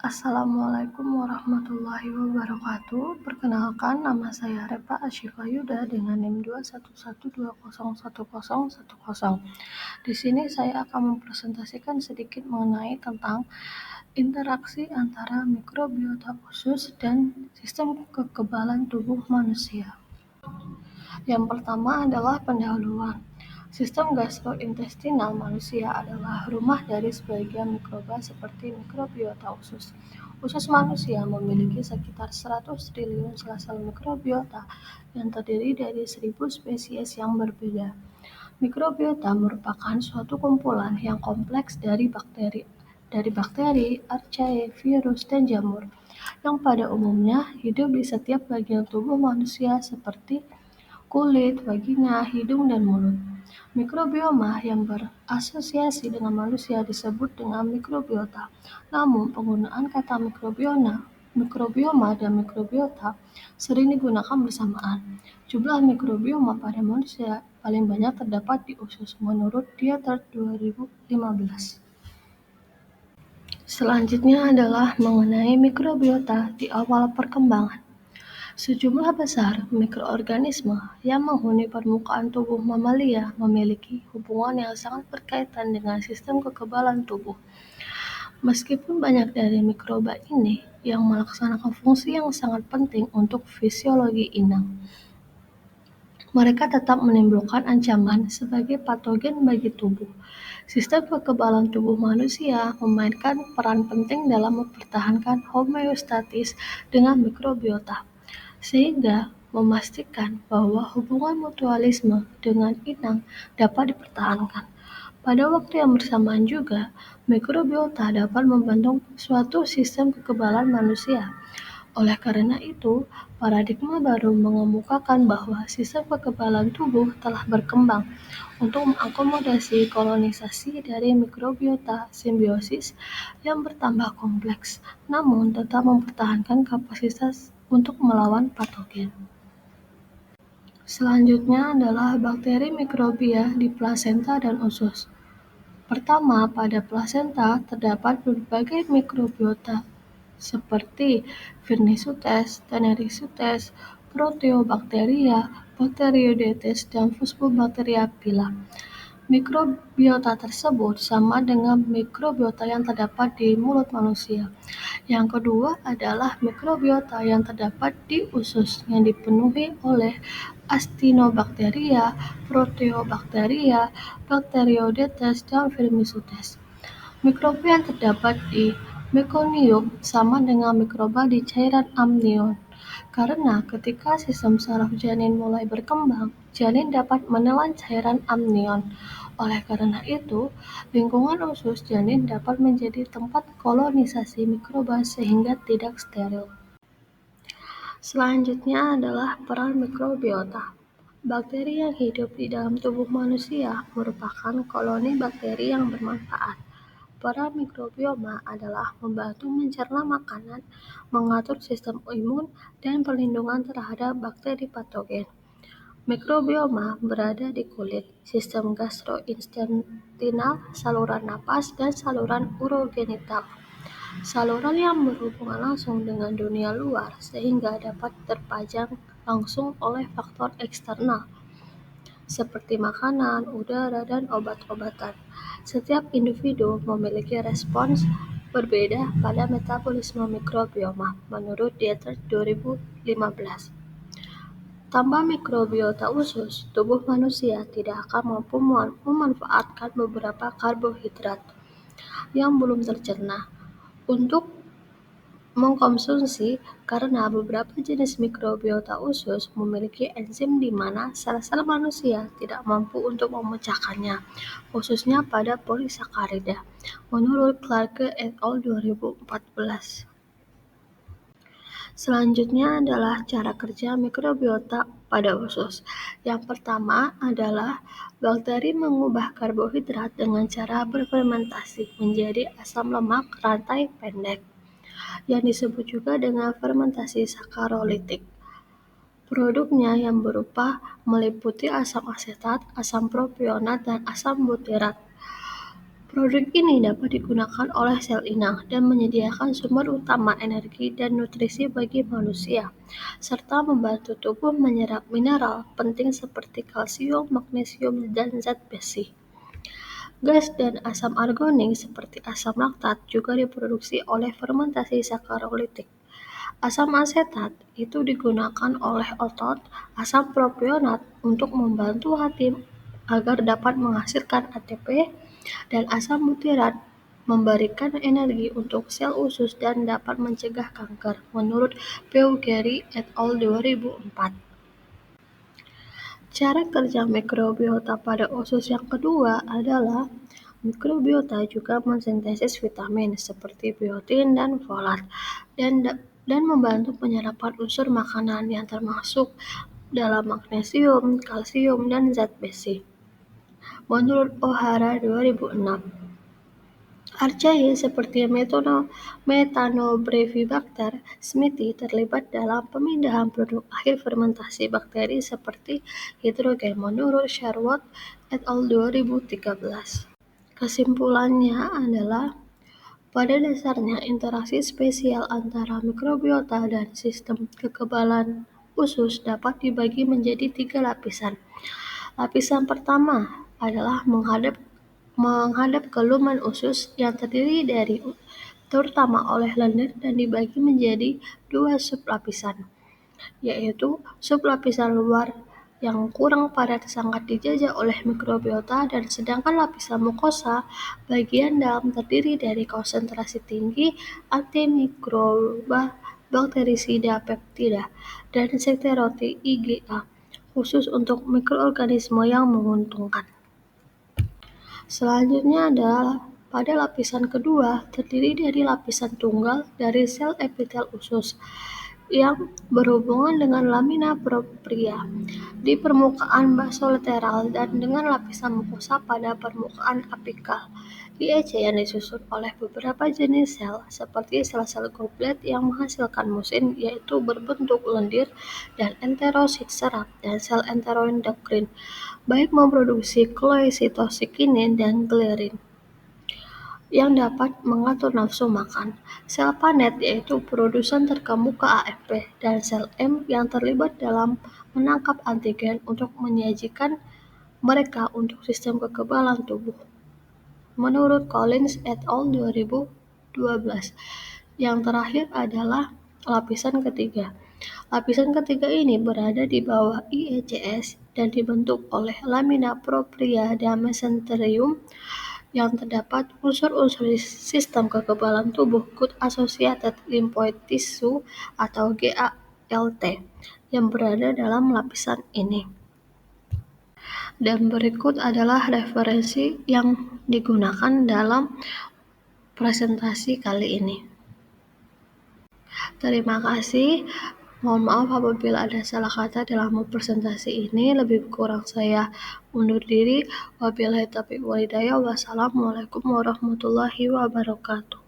Assalamualaikum warahmatullahi wabarakatuh. Perkenalkan, nama saya Repa Asyifa Yuda dengan NIM 211201010. Di sini saya akan mempresentasikan sedikit mengenai tentang interaksi antara mikrobiota usus dan sistem kekebalan tubuh manusia. Yang pertama adalah pendahuluan. Sistem gastrointestinal manusia adalah rumah dari sebagian mikroba seperti mikrobiota usus. Usus manusia memiliki sekitar 100 triliun sel-sel mikrobiota yang terdiri dari 1000 spesies yang berbeda. Mikrobiota merupakan suatu kumpulan yang kompleks dari bakteri, archaea, virus, dan jamur, yang pada umumnya hidup di setiap bagian tubuh manusia seperti kulit, vagina, hidung, dan mulut. Mikrobioma yang berasosiasi dengan manusia disebut dengan mikrobiota. Namun, penggunaan kata mikrobioma dan mikrobiota sering digunakan bersamaan. Jumlah mikrobioma pada manusia paling banyak terdapat di usus menurut Dietert 2015. Selanjutnya adalah mengenai mikrobiota di awal perkembangan. Sejumlah besar mikroorganisme yang menghuni permukaan tubuh mamalia memiliki hubungan yang sangat berkaitan dengan sistem kekebalan tubuh. Meskipun banyak dari mikroba ini yang melaksanakan fungsi yang sangat penting untuk fisiologi inang, mereka tetap menimbulkan ancaman sebagai patogen bagi tubuh. Sistem kekebalan tubuh manusia memainkan peran penting dalam mempertahankan homeostatis dengan mikrobiota, sehingga memastikan bahwa hubungan mutualisme dengan inang dapat dipertahankan. Pada waktu yang bersamaan juga, mikrobiota dapat membentuk suatu sistem kekebalan manusia. Oleh karena itu, paradigma baru mengemukakan bahwa sistem kekebalan tubuh telah berkembang untuk mengakomodasi kolonisasi dari mikrobiota simbiosis yang bertambah kompleks, namun tetap mempertahankan kapasitas untuk melawan patogen. Selanjutnya adalah bakteri mikrobia di plasenta dan usus. Pertama, pada plasenta terdapat berbagai mikrobiota seperti Virnisutes, Tenericiutes, Proteobacteria, Bacteroidetes, dan Fusobacteria pila. Mikrobiota tersebut sama dengan mikrobiota yang terdapat di mulut manusia. Yang kedua adalah mikrobiota yang terdapat di usus yang dipenuhi oleh Actinobacteria, Proteobacteria, Bacteroidetes, dan Firmicutes. Mikroba yang terdapat di mekonium sama dengan mikroba di cairan amnion. Karena ketika sistem saraf janin mulai berkembang, janin dapat menelan cairan amnion. Oleh karena itu, lingkungan usus janin dapat menjadi tempat kolonisasi mikroba sehingga tidak steril. Selanjutnya adalah peran mikrobiota. Bakteri yang hidup di dalam tubuh manusia merupakan koloni bakteri yang bermanfaat. Peran mikrobioma adalah membantu mencerna makanan, mengatur sistem imun, dan perlindungan terhadap bakteri patogen. Mikrobioma berada di kulit, sistem gastrointestinal, saluran napas, dan saluran urogenital. Saluran yang berhubungan langsung dengan dunia luar sehingga dapat terpajang langsung oleh faktor eksternal seperti makanan, udara, dan obat-obatan. Setiap individu memiliki respons berbeda pada metabolisme mikrobioma menurut Dietert 2015. Tanpa mikrobiota usus, tubuh manusia tidak akan mampu memanfaatkan beberapa karbohidrat yang belum tercerna untuk mengkonsumsi karena beberapa jenis mikrobiota usus memiliki enzim di mana sel-sel manusia tidak mampu untuk memecahkannya, khususnya pada polisakarida, menurut Clarke et al. 2014. Selanjutnya adalah cara kerja mikrobiota pada usus. Yang pertama adalah bakteri mengubah karbohidrat dengan cara berfermentasi menjadi asam lemak rantai pendek, yang disebut juga dengan fermentasi sakarolitik. Produknya yang berupa meliputi asam asetat, asam propionat, dan asam butirat. Produk ini dapat digunakan oleh sel inang dan menyediakan sumber utama energi dan nutrisi bagi manusia, serta membantu tubuh menyerap mineral penting seperti kalsium, magnesium, dan zat besi. Gas dan asam organik seperti asam laktat juga diproduksi oleh fermentasi sakarolitik. Asam asetat itu digunakan oleh otot, asam propionat untuk membantu hati agar dapat menghasilkan ATP, dan asam butirat memberikan energi untuk sel usus dan dapat mencegah kanker, menurut Peugerie et al. 2004. Cara kerja mikrobiota pada usus yang kedua adalah mikrobiota juga mensintesis vitamin seperti biotin dan folat dan membantu penyerapan unsur makanan yang termasuk dalam magnesium, kalsium, dan zat besi. Menurut O'Hara 2006, archaea seperti Methanobrevibacter smithii terlibat dalam pemindahan produk akhir fermentasi bakteri seperti hidrogen, menurut Sherwood et al. 2013. Kesimpulannya adalah, pada dasarnya interaksi spesial antara mikrobiota dan sistem kekebalan usus dapat dibagi menjadi 3 lapisan. Lapisan pertama adalah menghadap ke lumen usus yang terdiri dari terutama oleh lendir dan dibagi menjadi 2 sublapisan, yaitu sublapisan luar yang kurang padat sangat dijajah oleh mikrobiota, dan sedangkan lapisan mukosa bagian dalam terdiri dari konsentrasi tinggi antimikroba bakterisida peptida dan sekteroti IgA khusus untuk mikroorganisme yang menguntungkan. Selanjutnya adalah pada lapisan kedua terdiri dari lapisan tunggal dari sel epitel usus yang berhubungan dengan lamina propria di permukaan basolateral dan dengan lapisan mukosa pada permukaan apikal. IEC yang disusun oleh beberapa jenis sel seperti sel-sel goblet yang menghasilkan musin, yaitu berbentuk lendir, dan enterosit serat dan sel enteroendokrin, baik memproduksi kloesitokinin dan ghrelin yang dapat mengatur nafsu makan, sel panet yaitu produsen terkemuka AFP, dan sel M yang terlibat dalam menangkap antigen untuk menyajikan mereka untuk sistem kekebalan tubuh. Menurut Collins et al. 2012. Yang terakhir adalah lapisan ketiga. Lapisan ketiga ini berada di bawah IECS dan dibentuk oleh lamina propria dan mesenterium yang terdapat unsur-unsur sistem kekebalan tubuh Good Associated Lymphoid Tissue atau GALT yang berada dalam lapisan ini. Dan berikut adalah referensi yang digunakan dalam presentasi kali ini. Terima kasih. Mohon maaf apabila ada salah kata dalam presentasi ini. Lebih kurang saya undur diri. Wabillahi taufiq wal hidayah. Wassalamualaikum warahmatullahi wabarakatuh.